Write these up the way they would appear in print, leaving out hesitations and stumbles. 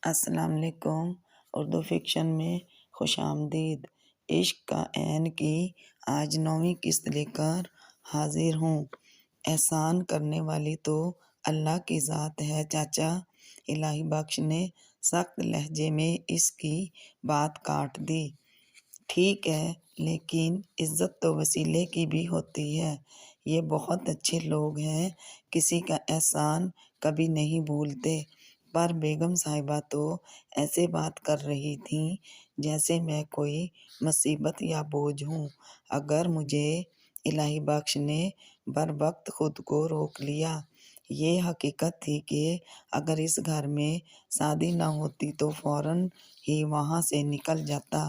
السلام علیکم۔ اردو فکشن میں خوش آمدید۔ عشق کا عین کی آج 9ویں قسط لے کر حاضر ہوں۔ احسان کرنے والی تو اللہ کی ذات ہے چاچا۔ الہی بخش نے سخت لہجے میں اس کی بات کاٹ دی۔ ٹھیک ہے، لیکن عزت تو وسیلے کی بھی ہوتی ہے۔ یہ بہت اچھے لوگ ہیں، کسی کا احسان کبھی نہیں بھولتے، پر بیگم صاحبہ تو ایسے بات کر رہی تھیں جیسے میں کوئی مصیبت یا بوجھ ہوں۔ اگر مجھے الہی بخش نے بروقت خود کو روک لیا۔ یہ حقیقت تھی کہ اگر اس گھر میں شادی نہ ہوتی تو فوراً ہی وہاں سے نکل جاتا۔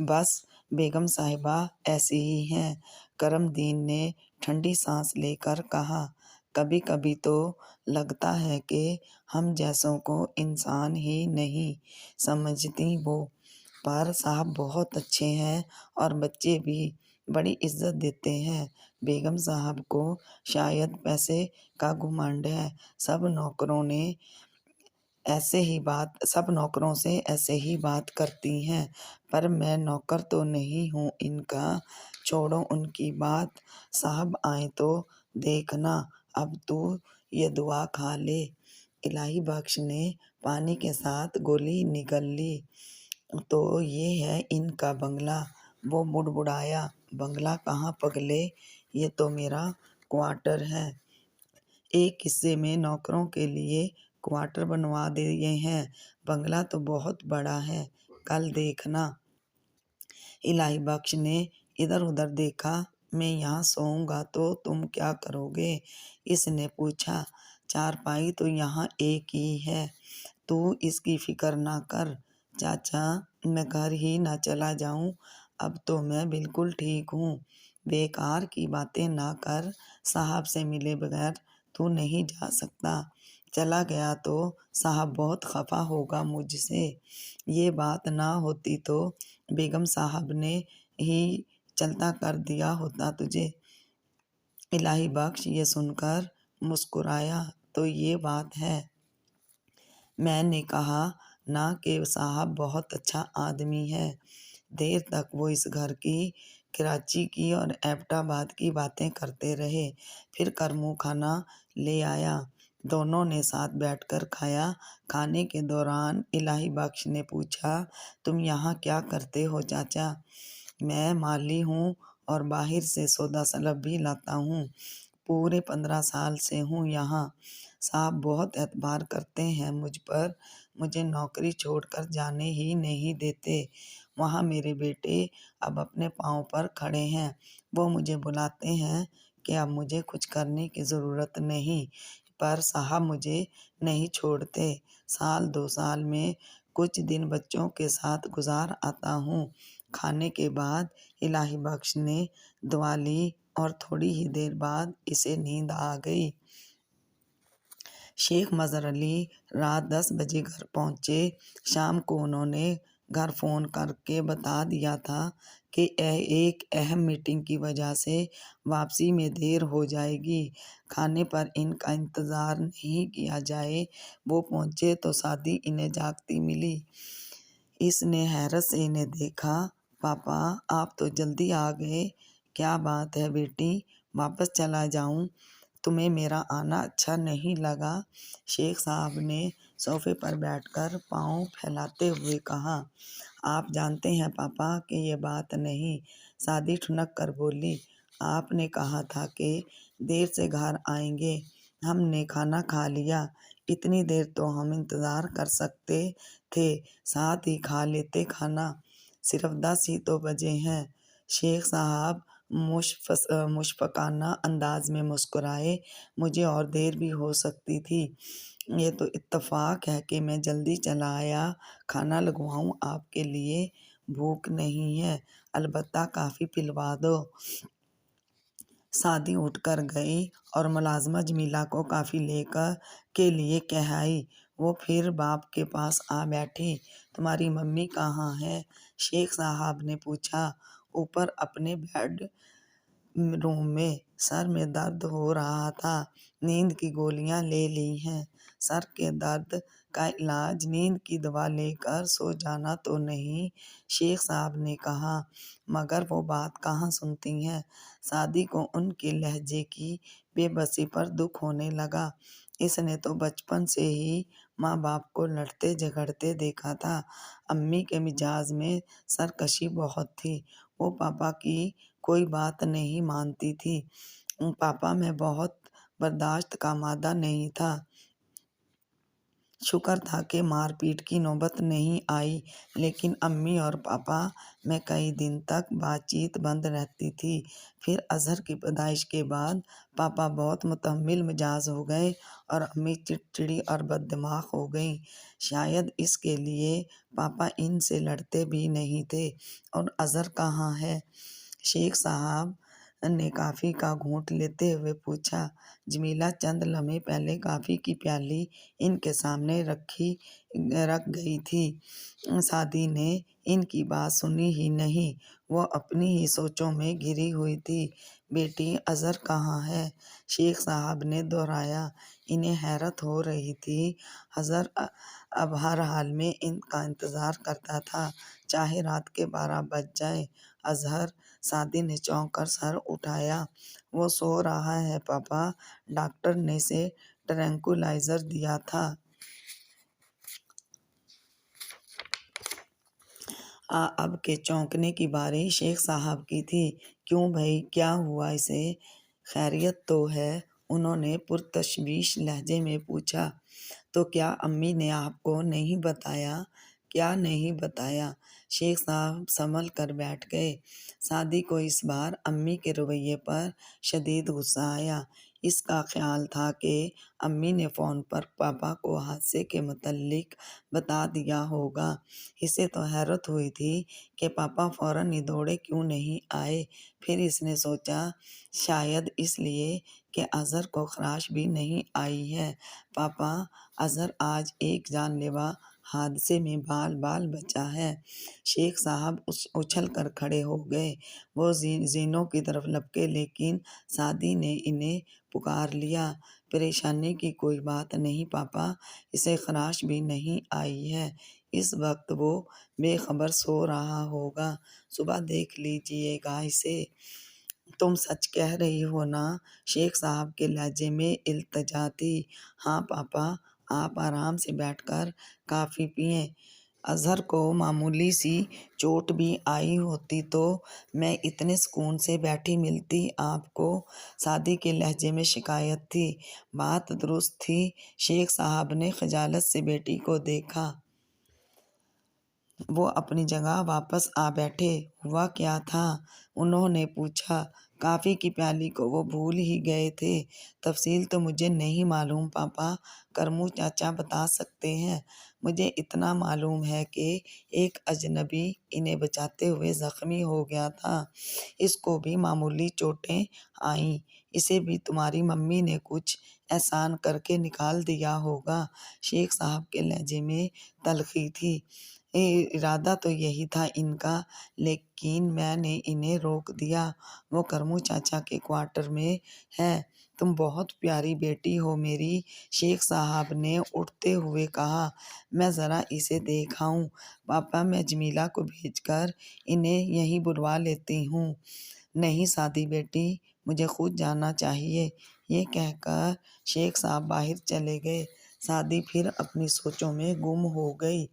بس بیگم صاحبہ ایسی ہی ہیں۔ کرم دین نے ٹھنڈی سانس لے کر کہا، کبھی کبھی تو لگتا ہے کہ ہم جیسوں کو انسان ہی نہیں سمجھتی وہ، پر صاحب بہت اچھے ہیں اور بچے بھی بڑی عزت دیتے ہیں۔ بیگم صاحب کو شاید پیسے کا گھمنڈ ہے، سب نوکروں سے ایسے ہی بات کرتی ہیں، پر میں نوکر تو نہیں ہوں ان کا۔ چھوڑو ان کی بات، صاحب آئیں تو دیکھنا، اب تو یہ دعا کھا لے۔ الہی بخش نے پانی کے ساتھ گولی نگل لی۔ تو یہ ہے ان کا بنگلہ۔ وہ بڑبڑایا، بنگلہ کہاں پگلے، یہ تو میرا کوارٹر ہے۔ ایک حصے میں نوکروں کے لیے کوارٹر بنوا دیے ہیں، بنگلہ تو بہت بڑا ہے، کل دیکھنا۔ الہی بخش نے ادھر ادھر دیکھا۔ میں یہاں سوؤں گا تو تم کیا کرو گے؟ اس نے پوچھا۔ چارپائی تو یہاں ایک ہی ہے، تو اس کی فکر نہ کر۔ چاچا، میں گھر ہی نہ چلا جاؤں؟ اب تو میں بالکل ٹھیک ہوں۔ بیکار کی باتیں نہ کر، صاحب سے ملے بغیر تو نہیں جا سکتا۔ چلا گیا تو صاحب بہت خفا ہوگا مجھ سے۔ یہ بات نہ ہوتی تو بیگم صاحب نے ہی چلتا کر دیا ہوتا تجھے۔ الہی بخش یہ سن کر مسکرایا۔ تو یہ بات ہے؟ میں نے کہا نا کہ صاحب بہت اچھا آدمی ہے۔ دیر تک وہ اس گھر کی، کراچی کی اور ایبٹ آباد کی باتیں کرتے رہے، پھر کرمو کھانا لے آیا۔ دونوں نے ساتھ بیٹھ کر کھایا۔ کھانے کے دوران الہی بخش نے پوچھا، تم یہاں کیا کرتے ہو چاچا؟ میں مالی ہوں اور باہر سے سودا سلب بھی لاتا ہوں۔ پورے 15 سال سے ہوں یہاں۔ صاحب بہت اعتبار کرتے ہیں مجھ پر، مجھے نوکری چھوڑ کر جانے ہی نہیں دیتے۔ وہاں میرے بیٹے اب اپنے پاؤں پر کھڑے ہیں، وہ مجھے بلاتے ہیں کہ اب مجھے کچھ کرنے کی ضرورت نہیں، پر صاحب مجھے نہیں چھوڑتے۔ سال 2 سال میں کچھ دن بچوں کے ساتھ گزار آتا ہوں۔ کھانے کے بعد الہی بخش نے دعا لی اور تھوڑی ہی دیر بعد اسے نیند آ گئی۔ شیخ مظہر علی رات 10 بجے گھر پہنچے۔ شام کو انہوں نے گھر فون کر کے بتا دیا تھا کہ ایک اہم میٹنگ کی وجہ سے واپسی میں دیر ہو جائے گی۔ کھانے پر ان کا انتظار نہیں کیا جائے، وہ پہنچے تو سادی انہیں جاگتی ملی۔ اس نے حیرت سے انہیں دیکھا۔ پاپا، آپ تو جلدی آ گئے، کیا بات ہے بیٹی؟ واپس چلا جاؤں؟ تمہیں میرا آنا اچھا نہیں لگا؟ شیخ صاحب نے صوفے پر بیٹھ کر پاؤں پھیلاتے ہوئے کہا۔ آپ جانتے ہیں پاپا کہ یہ بات نہیں، سادی ٹھنک کر بولی۔ آپ نے کہا تھا کہ دیر سے گھر آئیں گے، ہم نے کھانا کھا لیا، اتنی دیر تو ہم انتظار کر سکتے تھے، ساتھ ہی کھا لیتے کھانا، صرف 10 ہی تو بجے ہیں۔ شیخ صاحب مشفقانہ انداز میں مسکرائے۔ مجھے اور دیر بھی ہو سکتی تھی، یہ تو اتفاق ہے کہ میں جلدی چلا آیا۔ کھانا لگواؤں آپ کے لیے؟ بھوک نہیں ہے، البتہ کافی پلوا دو۔ سادی اٹھ کر گئی اور ملازمہ جمیلہ کو کافی لے کے لیے کہہ آئی۔ وہ پھر باپ کے پاس آ بیٹھی۔ تمہاری ممی کہاں ہے؟ شیخ صاحب نے پوچھا۔ اوپر اپنے بیڈ روم میں، سر میں درد ہو رہا تھا، نیند کی گولیاں لے لی ہیں۔ سر کے درد کا علاج نیند کی دوا لے کر سو جانا تو نہیں؟ شیخ صاحب نے کہا۔ مگر وہ بات کہاں سنتی ہیں۔ سعدی کو ان کے لہجے کی بے بسی پر دکھ ہونے لگا۔ اس نے تو بچپن سے ہی ماں باپ کو لڑتے جھگڑتے دیکھا تھا۔ امی کے مزاج میں سرکشی بہت تھی۔ وہ پاپا کی کوئی بات نہیں مانتی تھی۔ پاپا میں بہت برداشت کا مادہ نہیں تھا۔ شکر تھا کہ مار پیٹ کی نوبت نہیں آئی، لیکن امی اور پاپا میں کئی دن تک بات چیت بند رہتی تھی۔ پھر اظہر کی پیدائش کے بعد پاپا بہت متحمل مزاج ہو گئے اور امی چڑچڑی اور بد دماغ ہو گئیں۔ شاید اس کے لیے پاپا ان سے لڑتے بھی نہیں تھے۔ اور اظہر کہاں ہے؟ شیخ صاحب نے کافی کا گھونٹ لیتے ہوئے پوچھا۔ جمیلہ چند لمحے پہلے کافی کی پیالی ان کے سامنے رکھ گئی تھی۔ سعدی نے ان کی بات سنی ہی نہیں۔ وہ اپنی ہی سوچوں میں گھری ہوئی تھی۔ بیٹی اظہر کہاں ہے؟ شیخ صاحب نے دہرایا۔ انہیں حیرت ہو رہی تھی۔ اظہر اب ہر حال میں ان کا انتظار کرتا تھا، چاہے رات کے 12 بج جائیں۔ اظہر؟ سعدی نے چونک کر سر اٹھایا۔ وہ سو رہا ہے پاپا، ڈاکٹر نے اسے ٹرینکولائزر دیا تھا۔ اب کے چونکنے کی باری شیخ صاحب کی تھی۔ کیوں بھئی، کیا ہوا اسے؟ خیریت تو ہے؟ انہوں نے پرتشویش لہجے میں پوچھا۔ تو کیا امی نے آپ کو نہیں بتایا؟ کیا نہیں بتایا؟ شیخ صاحب سنبھل کر بیٹھ گئے۔ سعدی کو اس بار امی کے رویے پر شدید غصہ آیا۔ اس کا خیال تھا کہ امی نے فون پر پاپا کو حادثے کے متعلق بتا دیا ہوگا۔ اسے تو حیرت ہوئی تھی کہ پاپا فوراً ہی دوڑے کیوں نہیں آئے۔ پھر اس نے سوچا شاید اس لیے کہ اظہر کو خراش بھی نہیں آئی ہے۔ پاپا، اظہر آج ایک جان لیوا حادثے میں بال بال بچا ہے۔ شیخ صاحب اچھل کر کھڑے ہو گئے۔ وہ زینوں کی طرف لپکے، لیکن سعدی نے انہیں پکار لیا۔ پریشانی کی کوئی بات نہیں پاپا، اسے خراش بھی نہیں آئی ہے۔ اس وقت وہ بے خبر سو رہا ہوگا، صبح دیکھ لیجیے گا اسے۔ تم سچ کہہ رہی ہو نا؟ شیخ صاحب کے لہجے میں التجا تھی۔ ہاں پاپا، آپ آرام سے بیٹھ کر کافی پئیں۔ اظہر کو معمولی سی چوٹ بھی آئی ہوتی تو میں اتنے سکون سے بیٹھی ملتی آپ کو۔ سعدی کے لہجے میں شکایت تھی۔ بات درست تھی۔ شیخ صاحب نے خجالت سے بیٹی کو دیکھا۔ وہ اپنی جگہ واپس آ بیٹھے۔ ہوا کیا تھا؟ انہوں نے پوچھا۔ کافی کی پیالی کو وہ بھول ہی گئے تھے۔ تفصیل تو مجھے نہیں معلوم پاپا، کرمو چاچا بتا سکتے ہیں۔ مجھے اتنا معلوم ہے کہ ایک اجنبی انہیں بچاتے ہوئے زخمی ہو گیا تھا۔ اس کو بھی معمولی چوٹیں آئیں۔ اسے بھی تمہاری ممی نے کچھ احسان کر کے نکال دیا ہوگا۔ شیخ صاحب کے لہجے میں تلخی تھی۔ ارادہ تو یہی تھا ان کا، لیکن میں نے انہیں روک دیا۔ وہ کرمو چاچا کے کوارٹر میں ہے۔ تم بہت پیاری بیٹی ہو میری، شیخ صاحب نے اٹھتے ہوئے کہا۔ میں ذرا اسے دیکھ آؤں۔ پاپا، میں جمیلہ کو بھیج کر انہیں یہیں بلوا لیتی ہوں۔ نہیں سعدی بیٹی، مجھے خود جانا چاہیے۔ یہ کہہ کر شیخ صاحب باہر چلے گئے۔ سعدی پھر اپنی سوچوں میں گم ہو گئی۔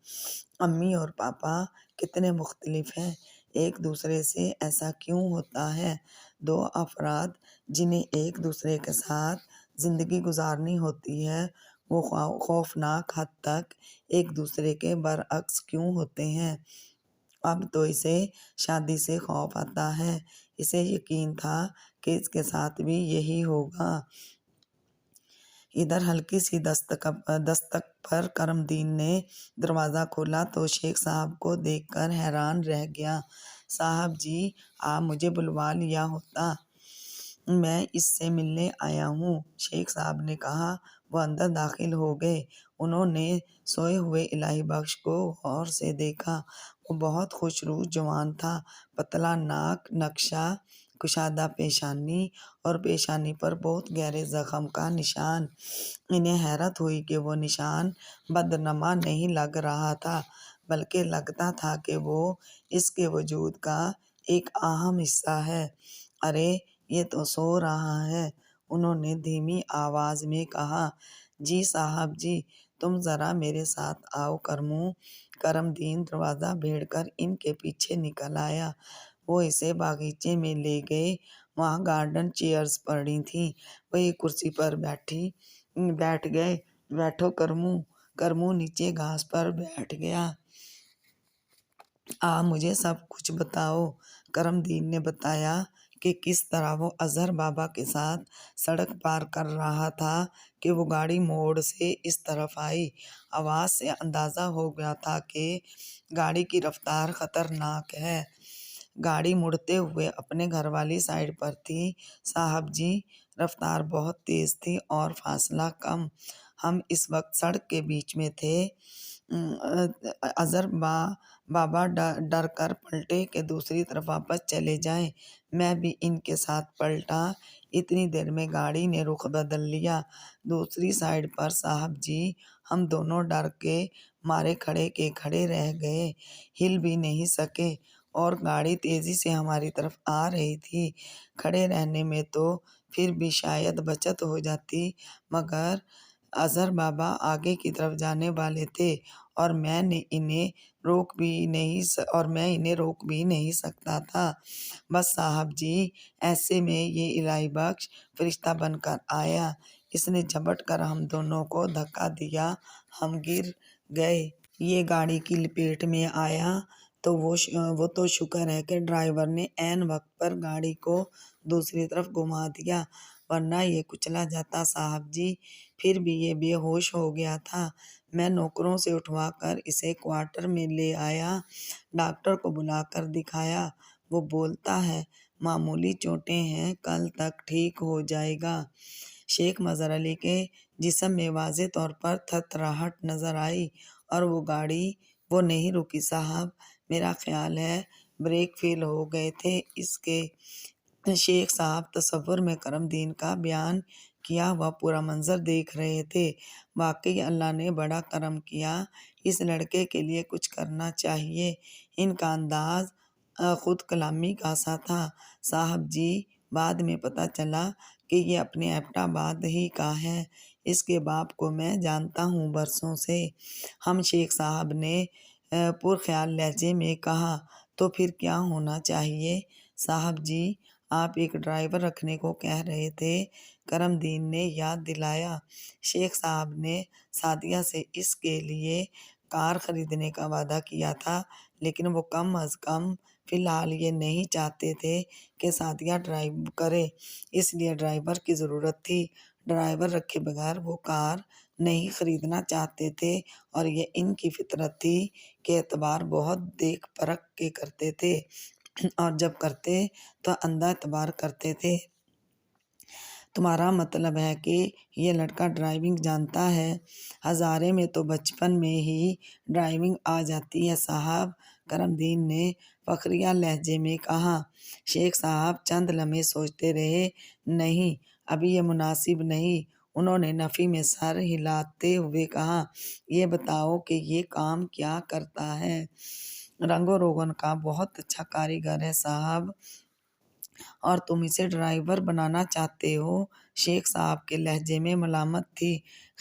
امی اور پاپا کتنے مختلف ہیں۔ ایک دوسرے سے ایسا کیوں ہوتا ہے؟ دو افراد جنہیں ایک دوسرے کے ساتھ زندگی گزارنی ہوتی ہے، وہ خوفناک حد تک ایک دوسرے کے برعکس کیوں ہوتے ہیں؟ اب تو اسے شادی سے خوف آتا ہے۔ اسے یقین تھا کہ اس کے ساتھ بھی یہی ہوگا۔ ادھر ہلکی سی دستک پر کرم دین نے دروازہ کھولا تو شیخ صاحب کو دیکھ کر حیران رہ گیا۔ صاحب جی، آپ مجھے بلوا لیا ہوتا، میں اس سے ملنے آیا ہوں، شیخ صاحب نے کہا۔ وہ اندر داخل ہو گئے۔ انہوں نے سوئے ہوئے الہی بخش کو غور سے دیکھا۔ وہ بہت خوش روح جوان تھا۔ پتلا ناک، نقشہ کشادہ پیشانی اور پیشانی پر بہت گہرے زخم کا نشان۔ انہیں حیرت ہوئی کہ وہ نشان بدنما نہیں لگ رہا تھا، بلکہ لگتا تھا کہ وہ اس کے وجود کا ایک اہم حصہ ہے۔ ارے یہ تو سو رہا ہے، انہوں نے دھیمی آواز میں کہا۔ جی صاحب جی، تم ذرا میرے ساتھ آؤ کرم دین دروازہ بھیڑ کر ان کے پیچھے نکل آیا۔ وہ اسے باغیچے میں لے گئے، وہاں گارڈن چیئرز پڑی تھیں، وہ ایک کرسی پر بیٹھ گئے۔ بیٹھو کرمو نیچے گھاس پر بیٹھ گیا۔ مجھے سب کچھ بتاؤ۔ کرم دین نے بتایا کہ کس طرح وہ اظہر بابا کے ساتھ سڑک پار کر رہا تھا کہ وہ گاڑی موڑ سے اس طرف آئی۔ آواز سے اندازہ ہو گیا تھا کہ گاڑی کی رفتار خطرناک ہے۔ گاڑی مڑتے ہوئے اپنے گھر والی سائیڈ پر تھی۔ صاحب جی، رفتار بہت تیز تھی اور فاصلہ کم۔ ہم اس وقت سڑک کے بیچ میں تھے۔ اظہر بابا ڈر کر پلٹے کہ دوسری طرف واپس چلے جائیں۔ میں بھی ان کے ساتھ پلٹا۔ اتنی دیر میں گاڑی نے رخ بدل لیا۔ دوسری سائیڈ پر صاحب جی، ہم دونوں ڈر کے مارے کھڑے کے کھڑے رہ گئے، ہل بھی نہیں سکے، اور گاڑی تیزی سے ہماری طرف آ رہی تھی۔ کھڑے رہنے میں تو پھر بھی شاید بچت ہو جاتی، مگر اظہر بابا آگے کی طرف جانے والے تھے اور میں انہیں روک بھی نہیں سکتا تھا۔ بس صاحب جی، ایسے میں یہ الہی بخش فرشتہ بن کر آیا۔ اس نے جھپٹ کر ہم دونوں کو دھکا دیا، ہم گر گئے۔ یہ گاڑی کی لپیٹ میں آیا تو وہ تو شکر ہے کہ ڈرائیور نے عین وقت پر گاڑی کو دوسری طرف گھما دیا، ورنہ یہ کچلا جاتا صاحب جی۔ پھر بھی یہ بے ہوش ہو گیا تھا۔ میں نوکروں سے اٹھوا کر اسے کوارٹر میں لے آیا، ڈاکٹر کو بلا کر دکھایا۔ وہ بولتا ہے معمولی چوٹیں ہیں، کل تک ٹھیک ہو جائے گا۔ شیخ مظہر علی کے جسم میں واضح طور پر تھرتھراہٹ نظر آئی اور وہ نہیں رکی صاحب، میرا خیال ہے بریک فیل ہو گئے تھے اس کے۔ شیخ صاحب تصور میں کرم دین کا بیان کیا ہوا پورا منظر دیکھ رہے تھے۔ واقعی اللہ نے بڑا کرم کیا، اس لڑکے کے لیے کچھ کرنا چاہیے۔ ان کا انداز خود کلامی کا سا تھا۔ صاحب جی، بعد میں پتہ چلا کہ یہ اپنے ایبٹ آباد ہی کا ہے، اس کے باپ کو میں جانتا ہوں برسوں سے۔ ہم شیخ صاحب نے پرخیال لہجے میں کہا، تو پھر کیا ہونا چاہیے؟ صاحب جی، آپ ایک ڈرائیور رکھنے کو کہہ رہے تھے، کرم دین نے یاد دلایا۔ شیخ صاحب نے سعدیہ سے اس کے لیے کار خریدنے کا وعدہ کیا تھا، لیکن وہ کم از کم فی الحال یہ نہیں چاہتے تھے کہ سعدیہ ڈرائیو کرے، اس لیے ڈرائیور کی ضرورت تھی۔ ڈرائیور رکھے بغیر وہ کار نہیں خریدنا چاہتے تھے، اور یہ ان کی فطرت تھی کہ اعتبار بہت دیکھ پرکھ کے کرتے تھے، اور جب کرتے تو اندھا اعتبار کرتے تھے۔ تمہارا مطلب ہے کہ یہ لڑکا ڈرائیونگ جانتا ہے؟ ہزارے میں تو بچپن میں ہی ڈرائیونگ آ جاتی ہے صاحب، کرم دین نے فخریہ لہجے میں کہا۔ شیخ صاحب چند لمحے سوچتے رہے۔ نہیں، ابھی یہ مناسب نہیں، انہوں نے نفی میں سر ہلاتے ہوئے کہا۔ یہ بتاؤ کہ یہ کام کیا کرتا ہے؟ رنگ و روغن کا بہت اچھا کاریگر ہے صاحب، اور تم اسے ڈرائیور بنانا چاہتے ہو؟ شیخ صاحب کے لہجے میں ملامت تھی۔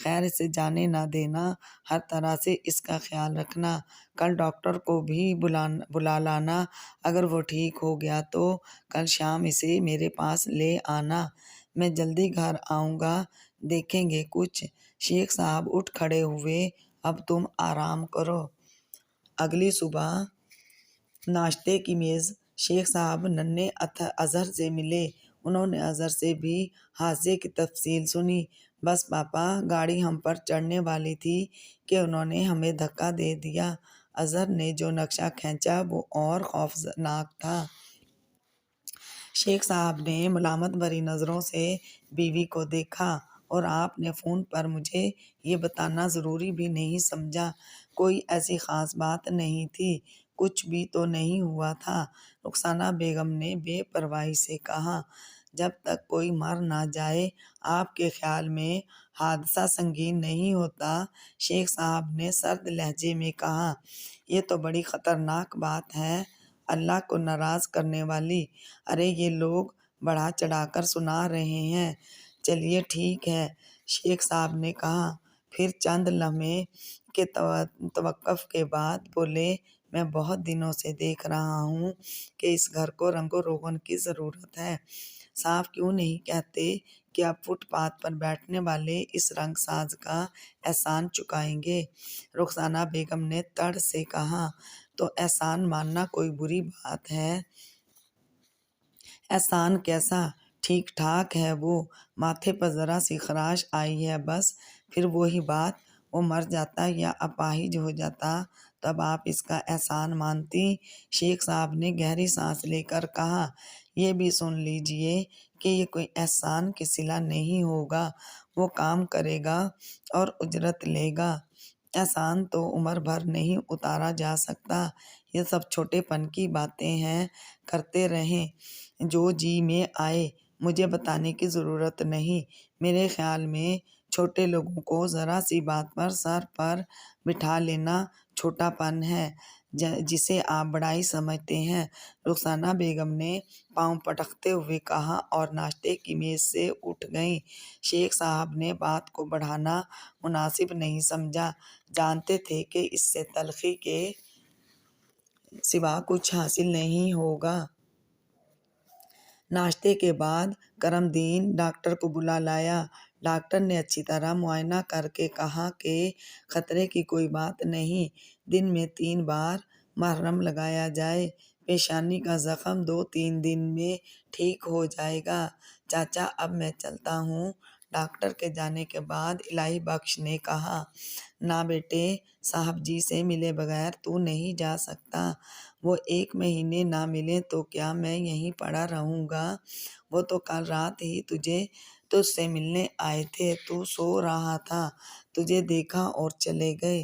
خیر، اسے جانے نہ دینا، ہر طرح سے اس کا خیال رکھنا۔ کل ڈاکٹر کو بھی بلا لانا، اگر وہ ٹھیک ہو گیا تو کل شام اسے میرے پاس لے آنا، میں جلدی گھر آؤں گا، دیکھیں گے کچھ۔ شیخ صاحب اٹھ کھڑے ہوئے۔ اب تم آرام کرو۔ اگلی صبح ناشتے کی میز شیخ صاحب ننھے اظہر سے ملے۔ انہوں نے اظہر سے بھی حادثے کی تفصیل سنی۔ بس پاپا، گاڑی ہم پر چڑھنے والی تھی کہ انہوں نے ہمیں دھکا دے دیا۔ اظہر نے جو نقشہ کھینچا وہ اور خوفناک تھا۔ شیخ صاحب نے ملامت بھری نظروں سے بیوی کو دیکھا۔ اور آپ نے فون پر مجھے یہ بتانا ضروری بھی نہیں سمجھا؟ کوئی ایسی خاص بات نہیں تھی، کچھ بھی تو نہیں ہوا تھا۔ رخسانہ بیگم نے بے پرواہی سے کہا، جب تک کوئی مر نہ جائے آپ کے خیال میں حادثہ سنگین نہیں ہوتا؟ شیخ صاحب نے سرد لہجے میں کہا، یہ تو بڑی خطرناک بات ہے، اللہ کو ناراض کرنے والی۔ ارے یہ لوگ بڑھا چڑھا کر سنا رہے ہیں۔ چلیے ٹھیک ہے، شیخ صاحب نے کہا، پھر چند لمحے کے توقف کے بعد بولے، میں بہت دنوں سے دیکھ رہا ہوں کہ اس گھر کو رنگ و روغن کی ضرورت ہے۔ صاف کیوں نہیں کہتے کہ اب فٹ پاتھ پر بیٹھنے والے اس رنگ ساز کا احسان چکائیں گے؟ رخسانہ بیگم نے تڑ سے کہا، تو احسان ماننا کوئی بری بات ہے؟ احسان کیسا؟ ٹھیک ٹھاک ہے وہ، ماتھے پر ذرا سی خراش آئی ہے بس، پھر وہی بات، وہ مر جاتا یا اپاہج ہو جاتا تب آپ اس کا احسان مانتی؟ شیخ صاحب نے گہری سانس لے کر کہا، یہ بھی سن لیجئے کہ یہ کوئی احسان کی صلہ نہیں ہوگا، وہ کام کرے گا اور اجرت لے گا۔ احسان تو عمر بھر نہیں اتارا جا سکتا، یہ سب چھوٹے پن کی باتیں ہیں، کرتے رہیں جو جی میں آئے، مجھے بتانے کی ضرورت نہیں۔ میرے خیال میں چھوٹے لوگوں کو ذرا سی بات پر سر پر بٹھا لینا چھوٹا پن ہے، جسے آپ بڑائی سمجھتے ہیں۔ رخسانہ بیگم نے پاؤں پٹکتے ہوئے کہا اور ناشتے کی میز سے اٹھ گئیں۔ شیخ صاحب نے بات کو بڑھانا مناسب نہیں سمجھا، جانتے تھے کہ اس سے تلخی کے سوا کچھ حاصل نہیں ہوگا۔ ناشتے کے بعد کرم دین ڈاکٹر کو بلا لایا۔ ڈاکٹر نے اچھی طرح معائنہ کر کے کہا کہ خطرے کی کوئی بات نہیں، دن میں 3 بار مرہم لگایا جائے، پیشانی کا زخم 2-3 دن میں ٹھیک ہو جائے گا۔ چاچا اب میں چلتا ہوں۔ ڈاکٹر کے جانے کے بعد الہی بخش نے کہا، نہ بیٹے، صاحب جی سے ملے بغیر تو نہیں جا سکتا، وہ 1 مہینے نہ ملیں تو کیا میں یہیں پڑا رہوں گا؟ وہ تو کل رات ہی تجھ سے ملنے آئے تھے، تو سو رہا تھا، تجھے دیکھا اور چلے گئے۔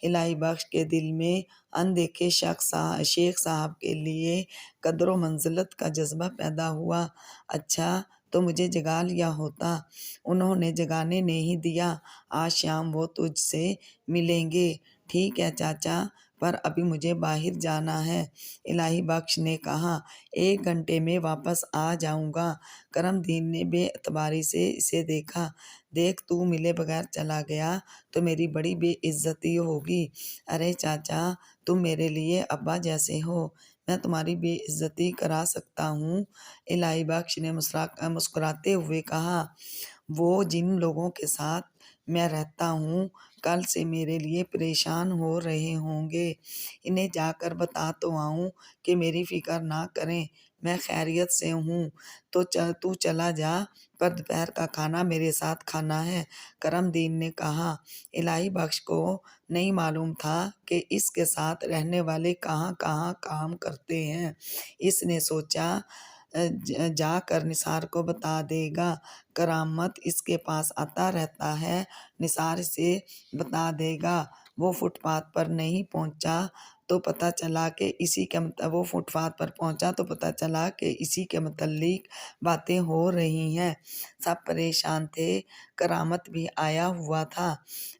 الہی بخش کے دل میں اندیکھے شیخ صاحب کے لیے قدر و منزلت کا جذبہ پیدا ہوا۔ اچھا تو مجھے جگا لیا ہوتا۔ انہوں نے جگانے نہیں دیا، آج شام وہ تجھ سے ملیں گے۔ ٹھیک ہے چاچا، پر ابھی مجھے باہر جانا ہے۔ الہی بخش نے کہا، 1 گھنٹے میں واپس آ جاؤں گا۔ کرم دین نے بے اعتباری سے اسے دیکھا، دیکھ تو ملے بغیر چلا گیا تو میری بڑی بے عزتی ہوگی۔ ارے چاچا، تم میرے لیے ابا جیسے ہو، میں تمہاری بے عزتی کرا سکتا ہوں؟ الہی بخش نے مسکراتے ہوئے کہا، وہ جن لوگوں کے ساتھ میں رہتا ہوں کل سے میرے لیے پریشان ہو رہے ہوں گے، انہیں جا کر بتا تو آؤں کہ میری فکر نہ کریں، میں خیریت سے ہوں۔ تو چلا جا، پر دوپہر کا کھانا میرے ساتھ کھانا ہے۔ کرم دین نے کہا۔ الہی بخش کو نہیں معلوم تھا کہ اس کے ساتھ رہنے والے کہاں کہاں کام کرتے ہیں۔ اس نے سوچا جا کر نثار کو بتا دے گا، کرامت اس کے پاس آتا رہتا ہے، نثار سے بتا دے گا۔ وہ فٹ پاتھ پر پہنچا تو پتہ چلا کہ اسی کے متعلق باتیں ہو رہی ہیں۔ سب پریشان تھے، کرامت بھی آیا ہوا تھا۔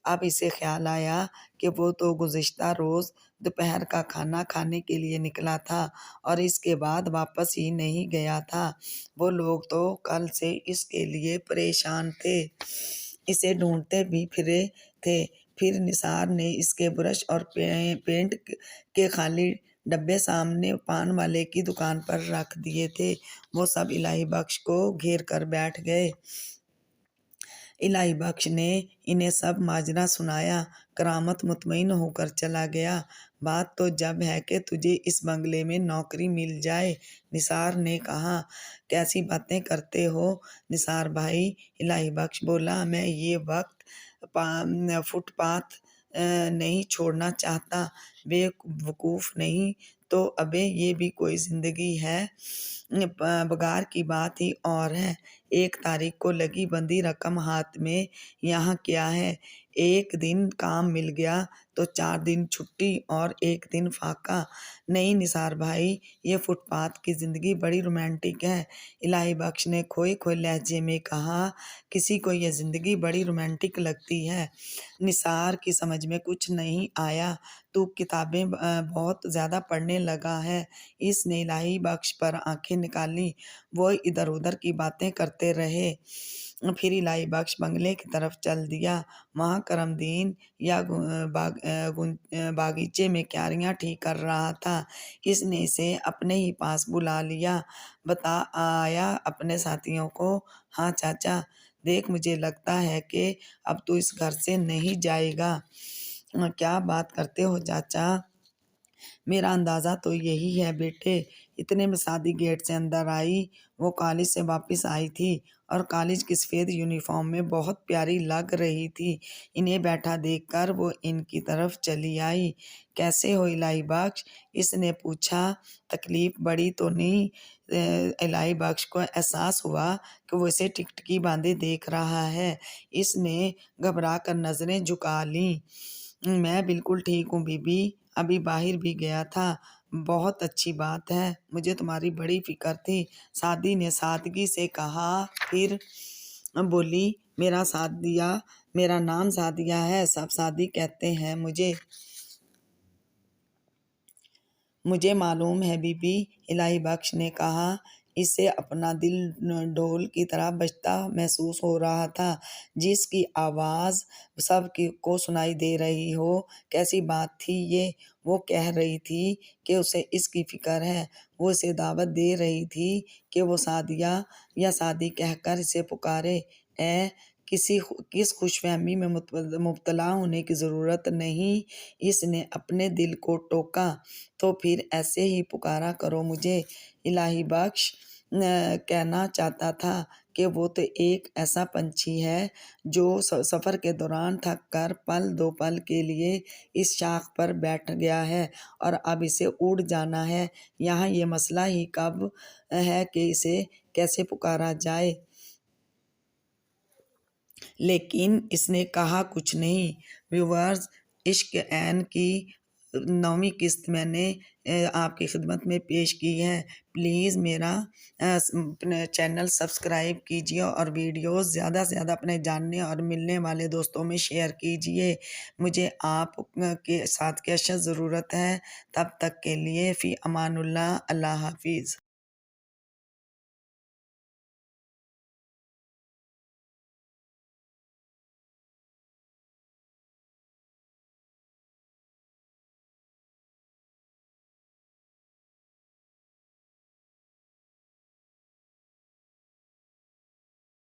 اب اسے خیال آیا کہ وہ تو گزشتہ روز دوپہر کا کھانا کھانے کے لیے نکلا تھا اور اس کے بعد واپس ہی نہیں گیا تھا۔ وہ لوگ تو کل سے اس کے لیے پریشان تھے، اسے ڈھونڈتے بھی پھرے تھے۔ پھر نثار نے اس کے برش اور پینٹ کے خالی ڈبے سامنے پان والے کی دکان پر رکھ دیے تھے۔ وہ سب الہی بخش کو گھیر کر بیٹھ گئے۔ الہی بخش نے انہیں سب ماجرا سنایا۔ کرامت مطمئن ہو کر چلا گیا۔ بات تو جب ہے کہ تجھے اس بنگلے میں نوکری مل جائے، نثار نے کہا۔ کیسی باتیں کرتے ہو نثار بھائی، الہی بخش بولا، میں یہ وقت فٹ پاتھ نہیں چھوڑنا چاہتا۔ بے وقوف نہیں تو ابے یہ بھی کوئی زندگی ہے؟ بگار کی بات ہی اور ہے۔ ایک تاریخ کو لگی بندی رقم ہاتھ میں، یہاں کیا ہے؟ ایک دن کام مل گیا تو 4 دن چھٹی اور 1 دن فاقہ۔ نہیں نثار بھائی، یہ فٹ پاتھ کی زندگی بڑی رومانٹک ہے، الہی بخش نے کھوئے کھوئے لہجے میں کہا۔ کسی کو یہ زندگی بڑی رومانٹک لگتی ہے؟ نثار کی سمجھ میں کچھ نہیں آیا۔ تو کتابیں بہت زیادہ پڑھنے لگا ہے؟ اس نے الہی بخش پر آنکھیں نکالی۔ وہ ادھر ادھر کی باتیں کرتے رہے۔ پھر الہی بخش بنگلے کی طرف چل دیا۔ وہاں کرم دین یا باغیچے میں کیاریاں ٹھیک کر رہا تھا۔ اس نے اسے اپنے ہی پاس بلا لیا۔ بتا آیا اپنے ساتھیوں کو؟ ہاں چاچا، دیکھ مجھے لگتا ہے کہ اب تو اس گھر سے نہیں جائے گا۔ کیا بات کرتے ہو چاچا؟ میرا اندازہ تو یہی ہے بیٹے۔ اتنے میں سعدی گیٹ سے اندر آئی۔ وہ کالج سے واپس آئی تھی اور کالج کی سفید یونیفارم میں بہت پیاری لگ رہی تھی۔ انہیں بیٹھا دیکھ کر وہ ان کی طرف چلی آئی۔ کیسے ہو الہی بخش؟ اس نے پوچھا۔ تکلیف بڑی تو نہیں؟ الہی بخش کو احساس ہوا کہ وہ اسے ٹکٹکی باندھے دیکھ رہا ہے۔ اس نے گھبرا کر نظریں جھکا لیں۔ میں بالکل ٹھیک ہوں بی بی، ابھی باہر بھی گیا تھا۔ بہت اچھی بات ہے، مجھے تمہاری بڑی فکر تھی، سعدی نے سادگی سے کہا۔ پھر بولی، میرا نام سعدیہ ہے، سب سعدی کہتے ہیں مجھے۔ مجھے معلوم ہے بی بی، الہی بخش نے کہا۔ اسے اپنا دل ڈھول کی طرح بجتا محسوس ہو رہا تھا، جس کی آواز سب کو سنائی دے رہی ہو۔ کیسی بات تھی یہ؟ وہ کہہ رہی تھی کہ اسے اس کی فکر ہے۔ وہ اسے دعوت دے رہی تھی کہ وہ سعدیہ یا سعدی کہہ کر اسے پکارے۔ کس خوش فہمی میں مبتلا ہونے کی ضرورت نہیں، اس نے اپنے دل کو ٹوکا۔ تو پھر ایسے ہی پکارا کرو مجھے۔ الہی بخش کہنا چاہتا تھا کہ وہ تو ایک ایسا پنچھی ہے جو سفر کے دوران تھک کر پل دو پل کے لیے اس شاخ پر بیٹھ گیا ہے اور اب اسے اڑ جانا ہے۔ یہاں یہ مسئلہ ہی کب ہے کہ اسے کیسے پکارا جائے۔ لیکن اس نے کہا کچھ نہیں۔ ویورز، عشق عین کی 9ویں قسط میں نے آپ کی خدمت میں پیش کی ہے۔ پلیز میرا چینل سبسکرائب کیجیے اور ویڈیوز زیادہ سے زیادہ اپنے جاننے اور ملنے والے دوستوں میں شیئر کیجیے۔ مجھے آپ کے ساتھ کی اشد ضرورت ہے۔ تب تک کے لیے فی امان اللہ، اللہ حافظ۔